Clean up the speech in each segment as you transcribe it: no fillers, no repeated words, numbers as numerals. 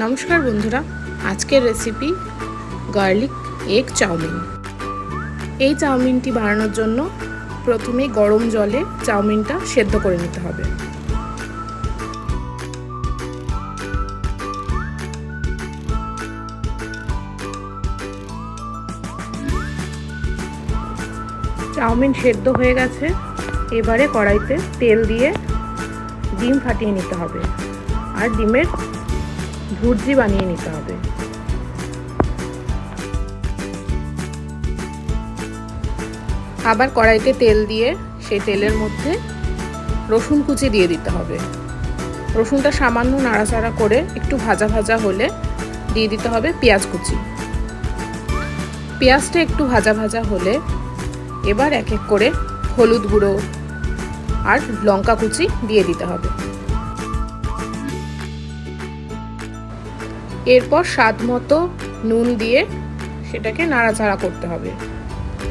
নমস্কার বন্ধুরা, আজকের রেসিপি গার্লিক এগ চাউমিন। এই চাউমিনটি বানানোর জন্য প্রথমে গরম জলে চাউমিনটা সেদ্ধ করে নিতে হবে। চাউমিন সেদ্ধ হয়ে গেছে। এবারে কড়াইতে তেল দিয়ে ডিম ফাটিয়ে নিতে হবে আর ডিমের ভুর্জি বানিয়ে নিতে হবে। আবার কড়াইতে তেল দিয়ে সেই তেলের মধ্যে রসুন কুচি দিয়ে দিতে হবে। রসুনটা সামান্য নাড়াচাড়া করে একটু ভাজা ভাজা হলে দিয়ে দিতে হবে পেঁয়াজ কুচি। পেঁয়াজটা একটু ভাজা ভাজা হলে এবার এক এক করে হলুদ গুঁড়ো আর লঙ্কা কুচি দিয়ে দিতে হবে। এরপর স্বাদ মতো নুন দিয়ে সেটাকে নাড়াচাড়া করতে হবে।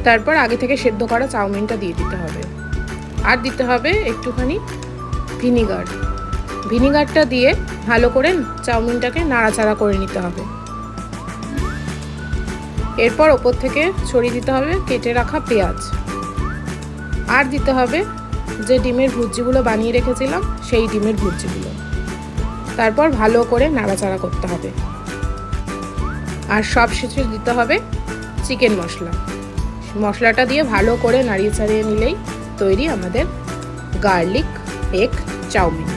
তারপর আগে থেকে সেদ্ধ করা চাউমিনটা দিয়ে দিতে হবে আর দিতে হবে একটুখানি ভিনিগারটা দিয়ে ভালো করে চাউমিনটাকে নাড়াচাড়া করে নিতে হবে। এরপর ওপর থেকে ছড়িয়ে দিতে হবে কেটে রাখা পেঁয়াজ আর দিতে হবে যে ডিমের ভুর্জিগুলো বানিয়ে রেখেছিলাম সেই ডিমের ভুর্জিগুলো। তারপর ভালো করে নাড়াচাড়া করতে হবে আর সব শেষে দিতে হবে চিকেন মশলাটা দিয়ে ভালো করে নাড়িয়ে চাড়িয়ে নিলেই তৈরি আমাদের গার্লিক এগ চাউমিন।